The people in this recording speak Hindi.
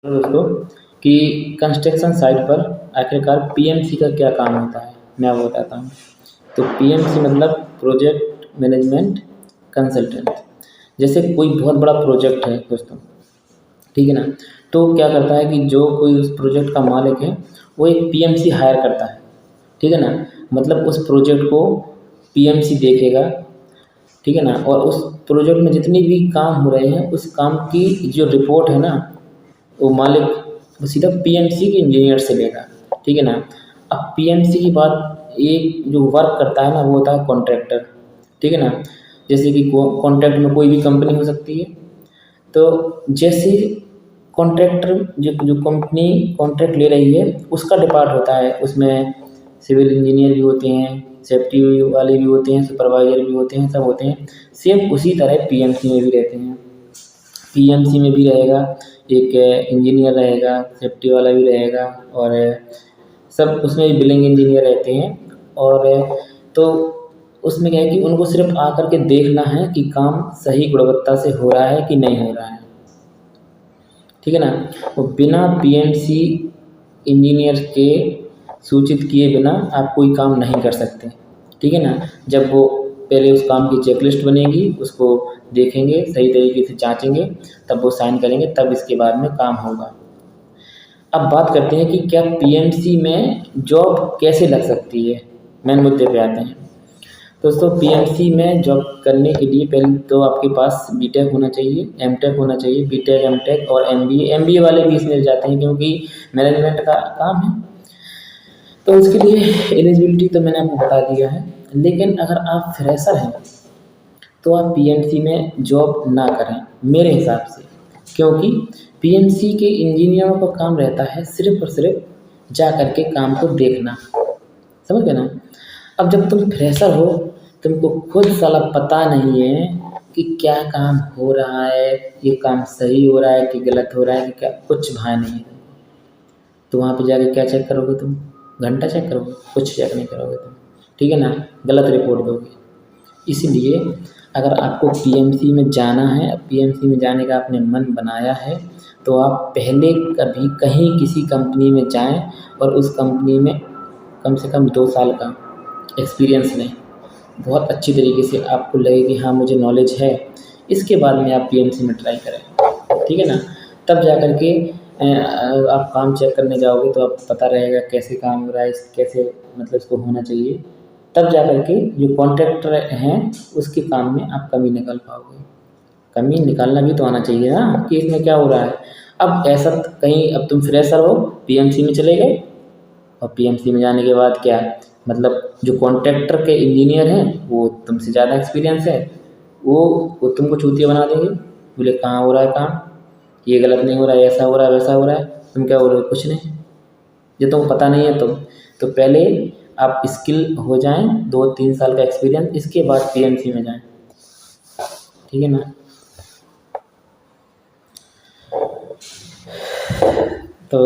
तो दोस्तों कि कंस्ट्रक्शन साइट पर आखिरकार पीएमसी का क्या काम होता है, मैं आपको बताता हूँ। तो पीएमसी मतलब प्रोजेक्ट मैनेजमेंट कंसल्टेंट। जैसे कोई बहुत बड़ा प्रोजेक्ट है दोस्तों, ठीक है ना। तो क्या करता है कि जो कोई उस प्रोजेक्ट का मालिक है वो एक पीएमसी हायर करता है, ठीक है ना। मतलब उस प्रोजेक्ट को पीएमसी देखेगा, ठीक है ना। और उस प्रोजेक्ट में जितनी भी काम हो रहे हैं उस काम की जो रिपोर्ट है ना, वो मालिक वो सीधा पीएमसी के इंजीनियर से लेगा, ठीक है ना। अब पीएमसी की बात, एक जो वर्क करता है ना वो होता है कॉन्ट्रैक्टर, ठीक है ना। जैसे कि कॉन्ट्रैक्ट में कोई भी कंपनी हो सकती है। तो जैसे कॉन्ट्रैक्टर जो कंपनी कॉन्ट्रैक्ट ले रही है उसका डिपार्ट होता है, उसमें सिविल इंजीनियर भी होते हैं, सेफ्टी वाले भी होते हैं, सुपरवाइजर भी होते हैं, सब होते हैं। सेम उसी तरह पीएमसी में भी रहते हैं। पीएमसी में भी रहेगा एक इंजीनियर रहेगा, सेफ्टी वाला भी रहेगा, और सब उसमें भी बिलिंग इंजीनियर रहते हैं। और तो उसमें क्या है कि उनको सिर्फ आकर के देखना है कि काम सही गुणवत्ता से हो रहा है कि नहीं हो रहा है, ठीक है ना। वो बिना पीएमसी इंजीनियर के सूचित किए बिना आप कोई काम नहीं कर सकते, ठीक है ना। जब वो पहले उस काम की चेकलिस्ट बनेगी, उसको देखेंगे, सही तरीके से जांचेंगे, तब वो साइन करेंगे, तब इसके बाद में काम होगा। अब बात करते हैं कि क्या पीएमसी में जॉब कैसे लग सकती है, मेन मुद्दे पे आते हैं। दोस्तों पीएमसी में जॉब करने के लिए पहले तो आपके पास बीटेक होना चाहिए, एमटेक होना चाहिए। बीटेक, एमटेक और एमबीए वाले भी इसमें जाते हैं क्योंकि मैनेजमेंट का काम है। तो उसके लिए एलिजिबिलिटी तो मैंने आपको बता दिया है। लेकिन अगर आप फ्रेशर हैं तो आप पीएमसी में जॉब ना करें मेरे हिसाब से, क्योंकि पीएमसी के इंजीनियरों का काम रहता है सिर्फ और सिर्फ जा करके काम को देखना, समझ गए ना। अब जब तुम फ्रेशर हो, तुमको खुद साला पता नहीं है कि क्या काम हो रहा है, ये काम सही हो रहा है कि गलत हो रहा है कि क्या, कुछ भान नहीं है। तो वहाँ पे जाके क्या चेक करोगे तुम? घंटा चेक करोगे? कुछ चेक नहीं करोगे तुम, ठीक है ना। गलत रिपोर्ट दोगे। इसीलिए अगर आपको पीएमसी में जाना है, पीएमसी में जाने का आपने मन बनाया है, तो आप पहले कभी कहीं किसी कंपनी में जाएं और उस कंपनी में कम से कम 2 साल का एक्सपीरियंस लें। बहुत अच्छी तरीके से आपको लगे कि हाँ मुझे नॉलेज है, इसके बाद में आप पीएमसी में ट्राई करें, ठीक है ना। तब जा कर के आप काम चेक करने जाओगे तो आपको पता रहेगा कैसे काम हो रहा है, कैसे मतलब इसको होना चाहिए। तब जा कर के जो कॉन्ट्रैक्टर हैं उसके काम में आप कमी निकाल पाओगे। कमी निकालना भी तो आना चाहिए ना कि इसमें क्या हो रहा है। अब ऐसा कहीं, अब तुम फ्रेशर हो, पीएमसी में चले गए, और पीएमसी में जाने के बाद क्या, मतलब जो कॉन्ट्रैक्टर के इंजीनियर हैं वो तुमसे ज़्यादा एक्सपीरियंस है, वो तुमको चूतिया बना देंगे। बोले कहाँ हो रहा है काम, ये गलत नहीं हो रहा है, ऐसा हो रहा है, वैसा हो रहा है। तुम क्या हो रहे हो? कुछ नहीं। जो तुमको पता नहीं है तो पहले आप स्किल हो जाएं, 2-3 साल का एक्सपीरियंस, इसके बाद पीएमसी में जाएं, ठीक है ना। तो